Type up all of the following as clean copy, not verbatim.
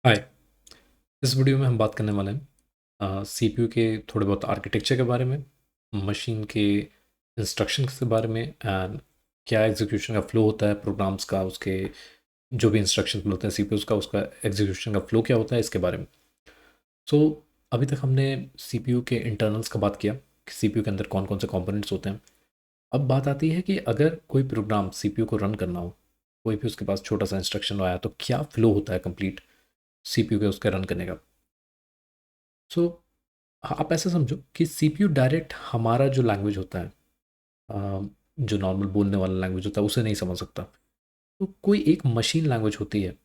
हाय। इस वीडियो में हम बात करने वाले हैं सीपीयू के थोड़े बहुत आर्किटेक्चर के बारे में, मशीन के इंस्ट्रक्शंस के बारे में एंड क्या एग्जीक्यूशन का फ्लो होता है प्रोग्राम्स का, उसके जो भी इंस्ट्रक्शंस होते हैं सीपीयूज का, उसका एग्जीक्यूशन का फ्लो क्या होता है इसके बारे में। सो अभी तक हमने सीपीयू के इंटरनल्स का बात किया कि सीपीयू के अंदर कौन कौन से कंपोनेंट्स होते हैं। अब बात आती है कि अगर कोई प्रोग्राम सीपीयू को रन करना हो, कोई भी उसके पास छोटा सा इंस्ट्रक्शन आया तो क्या फ्लो होता है कंप्लीट सीपीयू के उसके रन करने का। सो आप ऐसा समझो कि सीपीयू डायरेक्ट हमारा जो लैंग्वेज होता है, जो नॉर्मल बोलने वाला लैंग्वेज होता है उसे नहीं समझ सकता। तो कोई एक मशीन लैंग्वेज होती है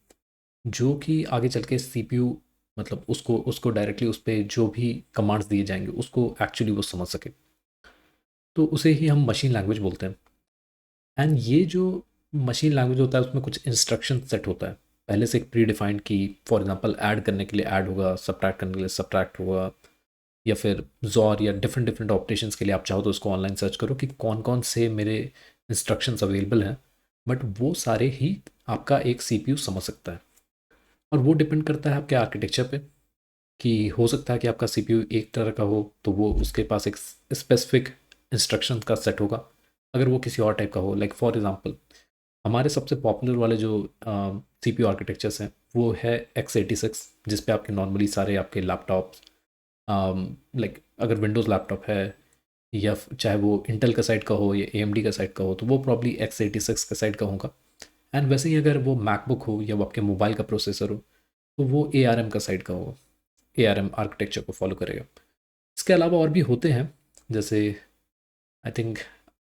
जो कि आगे चल के सीपीयू, मतलब उसको उसको डायरेक्टली उस पर जो भी कमांड्स दिए जाएंगे उसको एक्चुअली वो समझ सके, तो उसे ही हम मशीन लैंग्वेज बोलते हैं। एंड ये जो मशीन लैंग्वेज होता है उसमें कुछ इंस्ट्रक्शन सेट होता है पहले से एक प्री डिफाइंड की। फॉर एग्जांपल ऐड करने के लिए ऐड होगा, सब्ट्रैक्ट करने के लिए सब्ट्रैक्ट होगा, या फिर ज़ॉर या डिफरेंट डिफरेंट ऑपरेशंस के लिए आप चाहो तो उसको ऑनलाइन सर्च करो कि कौन कौन से मेरे इंस्ट्रक्शंस अवेलेबल हैं। बट वो सारे ही आपका एक सीपीयू समझ सकता है, और वो डिपेंड करता है आपके आर्किटेक्चर पे कि हो सकता है कि आपका सीपीयू एक तरह का हो तो वो उसके पास एक स्पेसिफिक इंस्ट्रक्शन का सेट होगा। अगर वो किसी और टाइप का हो, लाइक फॉर एग्जांपल हमारे सबसे पॉपुलर वाले जो सीपीयू आर्किटेक्चर्स हैं वो है x86, जिस पे आपके नॉर्मली सारे आपके लैपटॉप्स, लाइक अगर विंडोज़ लैपटॉप है या चाहे वो इंटेल का साइड का हो या AMD का साइड का हो तो वो प्रॉब्ली x86 का साइड का होगा। एंड वैसे ही अगर वो मैकबुक हो या वो आपके मोबाइल का प्रोसेसर हो तो वो ARM का साइड का होगा, ARM आर्किटेक्चर को फॉलो करेगा। इसके अलावा और भी होते हैं, जैसे आई थिंक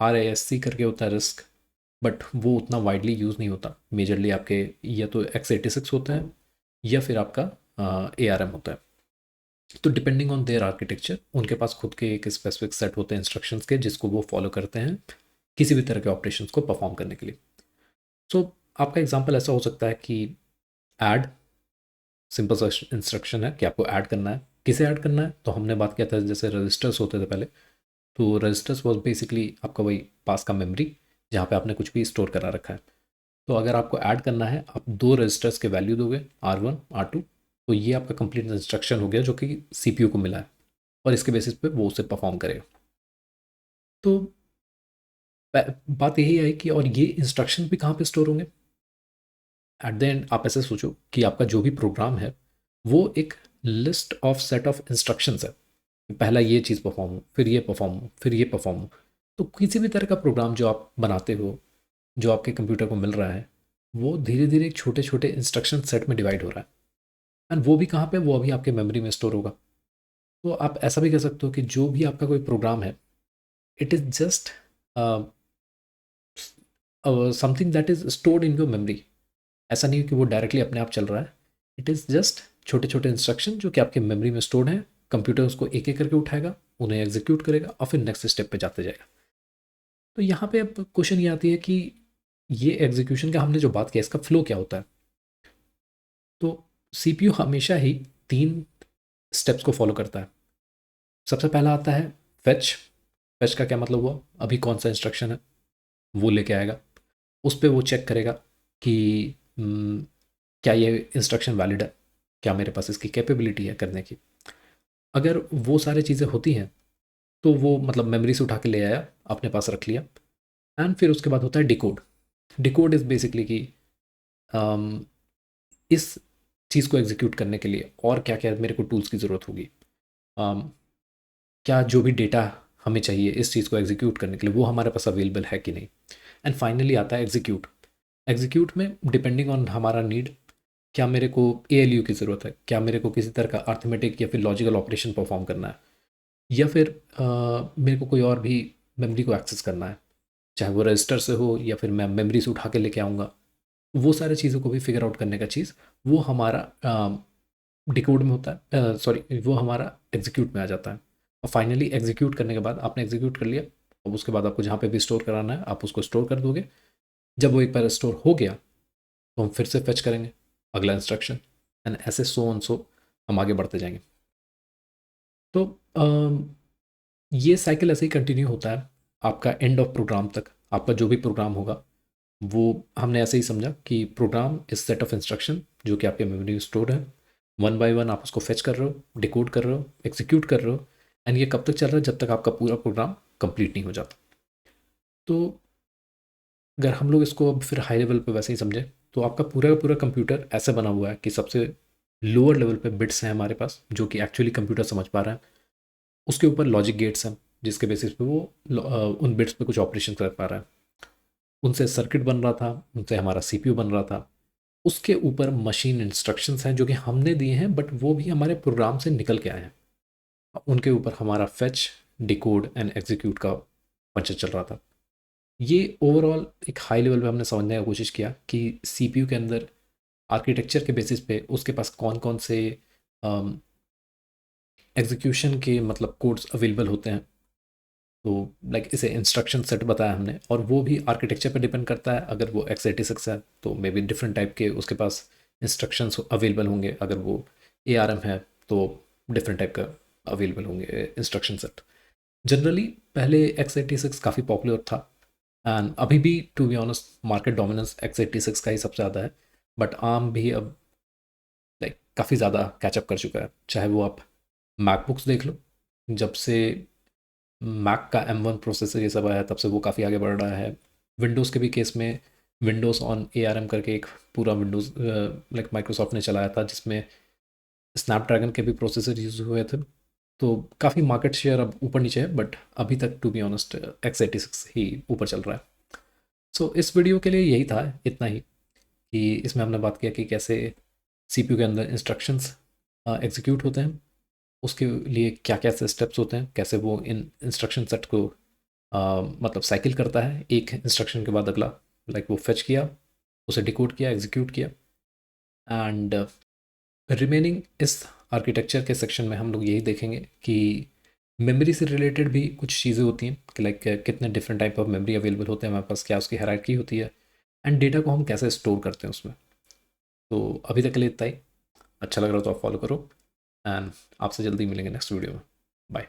RISC करके होता है, रिस्क, बट वो उतना वाइडली यूज़ नहीं होता। मेजरली आपके या तो x86 होता है या फिर आपका ARM होता है। तो डिपेंडिंग ऑन देयर आर्किटेक्चर उनके पास खुद के एक स्पेसिफिक सेट होते हैं इंस्ट्रक्शंस के जिसको वो फॉलो करते हैं किसी भी तरह के ऑपरेशंस को परफॉर्म करने के लिए। सो आपका एग्जांपल ऐसा हो सकता है कि ऐड, सिंपल सा इंस्ट्रक्शन है कि आपको ऐड करना है। किसे ऐड करना है तो हमने बात किया था जैसे रजिस्टर्स होते थे पहले। तो रजिस्टर्स वॉज बेसिकली आपका वही पास का मेमोरी जहाँ पे आपने कुछ भी स्टोर करा रखा है। तो अगर आपको ऐड करना है आप दो रजिस्टर्स के वैल्यू दोगे, R1 R2, तो ये आपका कंप्लीट इंस्ट्रक्शन हो गया जो कि सीपीयू को मिला है, और इसके बेसिस पे वो उसे परफॉर्म करेगा। तो बात यही है कि और ये इंस्ट्रक्शन भी कहाँ पे स्टोर होंगे। एट द एंड आप ऐसे सोचो कि आपका जो भी प्रोग्राम है वो एक list of set of instructions है। पहला ये चीज़ परफॉर्म हो, फिर ये परफॉर्म हो, फिर ये परफॉर्म हो। तो किसी भी तरह का प्रोग्राम जो आप बनाते हो, जो आपके कंप्यूटर को मिल रहा है, वो धीरे धीरे एक छोटे छोटे इंस्ट्रक्शन सेट में डिवाइड हो रहा है। एंड वो भी कहाँ पे, वो अभी आपके मेमोरी में स्टोर होगा। तो आप ऐसा भी कह सकते हो कि जो भी आपका कोई प्रोग्राम है, it is just something that is stored in your memory. ऐसा नहीं है कि वो डायरेक्टली अपने आप चल रहा है। इट इज़ जस्ट छोटे छोटे इंस्ट्रक्शन जो कि आपके मेमोरी में स्टोर्ड हैं। कंप्यूटर उसको एक एक करके उठाएगा, उन्हें एग्जीक्यूट करेगा और फिर नेक्स्ट स्टेप पे जाते जाएगा। तो यहाँ पे अब क्वेश्चन ये आती है कि ये एग्जीक्यूशन का हमने जो बात किया इसका फ्लो क्या होता है। तो सीपीयू हमेशा ही तीन स्टेप्स को फॉलो करता है। सबसे पहला आता है फेच। फेच का क्या मतलब हुआ, अभी कौन सा इंस्ट्रक्शन है वो लेके आएगा। उस पर वो चेक करेगा कि क्या ये इंस्ट्रक्शन वैलिड है, क्या मेरे पास इसकी कैपेबिलिटी है करने की। अगर वो सारी चीज़ें होती हैं तो वो मतलब मेमोरी से उठा के ले आया, अपने पास रख लिया। एंड फिर उसके बाद होता है डिकोड। डिकोड इज़ बेसिकली कि अम, इस चीज़ को एग्जीक्यूट करने के लिए और क्या क्या मेरे को टूल्स की ज़रूरत होगी। अम, क्या जो भी डेटा हमें चाहिए इस चीज़ को एग्जीक्यूट करने के लिए वो हमारे पास अवेलेबल है कि नहीं। एंड फाइनली आता है एग्जीक्यूट। एग्जीक्यूट में डिपेंडिंग ऑन हमारा नीड, क्या मेरे को ALU की ज़रूरत है, क्या मेरे को किसी तरह का अर्थमेटिक या फिर लॉजिकल ऑपरेशन परफॉर्म करना है, या फिर मेरे को कोई और भी मेमोरी को एक्सेस करना है, चाहे वो रजिस्टर से हो या फिर मैं मेमोरी से उठा के लेके आऊँगा। वो सारी चीज़ों को भी फिगर आउट करने का चीज़ वो हमारा डिकोड में होता है, सॉरी वो हमारा एग्जीक्यूट में आ जाता है। और फाइनली एग्जीक्यूट करने के बाद आपने एग्जीक्यूट कर लिया, अब उसके बाद आपको जहाँ पे भी स्टोर कराना है आप उसको स्टोर कर दोगे। जब वो एक बार स्टोर हो गया तो हम फिर से फेच करेंगे अगला इंस्ट्रक्शन, एंड ऐसे सो ऑन सो हम आगे बढ़ते जाएंगे। तो ये साइकिल ऐसे ही कंटिन्यू होता है आपका एंड ऑफ प्रोग्राम तक। आपका जो भी प्रोग्राम होगा वो हमने ऐसे ही समझा कि program is set of instruction जो कि आपके मेमोरी में स्टोर है। वन बाय वन आप उसको फेच कर रहे हो, डिकोड कर रहे हो, एग्जीक्यूट कर रहे हो, एंड ये कब तक चल रहा है, जब तक आपका पूरा प्रोग्राम कंप्लीट नहीं हो जाता। तो अगर हम लोग इसको अब फिर हाई लेवल पे वैसे ही समझें, तो आपका पूरा का पूरा कंप्यूटर ऐसे बना हुआ है कि सबसे लोअर लेवल पे बिट्स हैं हमारे पास, जो कि एक्चुअली कंप्यूटर समझ पा रहा है। उसके ऊपर लॉजिक गेट्स हैं, जिसके बेसिस पे वो उन बिट्स पे कुछ ऑपरेशन कर पा रहा है। उनसे सर्किट बन रहा था, उनसे हमारा सीपीयू बन रहा था। उसके ऊपर मशीन इंस्ट्रक्शंस हैं जो कि हमने दिए हैं, बट वो भी हमारे प्रोग्राम से निकल के आए हैं। उनके ऊपर हमारा फेच, डिकोड एंड एग्जीक्यूट का पंचा चल रहा था। ये ओवरऑल एक हाई लेवल पे हमने समझने का कोशिश किया कि सीपीयू के अंदर आर्किटेक्चर के बेसिस पे उसके पास कौन कौन से एग्जीक्यूशन के मतलब कोड्स अवेलेबल होते हैं। तो लाइक इसे इंस्ट्रक्शन सेट बताया हमने, और वो भी आर्किटेक्चर पर डिपेंड करता है। अगर वो x86 है तो मे बी डिफरेंट टाइप के उसके पास इंस्ट्रक्शंस अवेलेबल होंगे, अगर वो ARM है तो डिफरेंट टाइप का अवेलेबल होंगे इंस्ट्रक्शन सेट। जनरली पहले x86 काफ़ी पॉपुलर था, एंड अभी भी to be honest market dominance x86 का ही सबसे ज़्यादा है। बट आर्म भी अब लाइक काफ़ी ज़्यादा कैचअप कर चुका है। चाहे वो आप मैकबुक्स देख लो, जब से मैक का M1 प्रोसेसर ये सब आया है तब से वो काफ़ी आगे बढ़ रहा है। विंडोज़ के भी केस में विंडोज़ ऑन ARM करके एक पूरा विंडोज़ लाइक माइक्रोसॉफ्ट ने चलाया था, जिसमें स्नैपड्रैगन के भी प्रोसेसर यूज़ हुए थे। तो काफ़ी मार्केट शेयर अब ऊपर नीचे है, बट अभी तक टू बी ऑनेस्ट x86 ही ऊपर चल रहा है। सो इस वीडियो के लिए यही था, इतना ही, कि इसमें हमने बात किया कि कैसे CPU के अंदर इंस्ट्रक्शंस एग्जीक्यूट होते हैं, उसके लिए क्या क्या से स्टेप्स होते हैं, कैसे वो इन इंस्ट्रक्शन सेट को मतलब साइकिल करता है एक इंस्ट्रक्शन के बाद अगला। लाइक वो फेच किया, उसे डिकोड किया, एग्जीक्यूट किया, एंड रिमेनिंग इस आर्किटेक्चर के सेक्शन में हम लोग यही देखेंगे कि मेमोरी से रिलेटेड भी कुछ चीज़ें होती हैं कि लाइक कितने different type of memory available होते हैं हमारे पास, क्या उसकी हायरार्की होती है, एंड डेटा को हम कैसे स्टोर करते हैं उसमें। तो अभी तक के लिए इतना ही। अच्छा लग रहा हो तो आप फॉलो करो, एंड आपसे जल्दी मिलेंगे नेक्स्ट वीडियो में। बाय।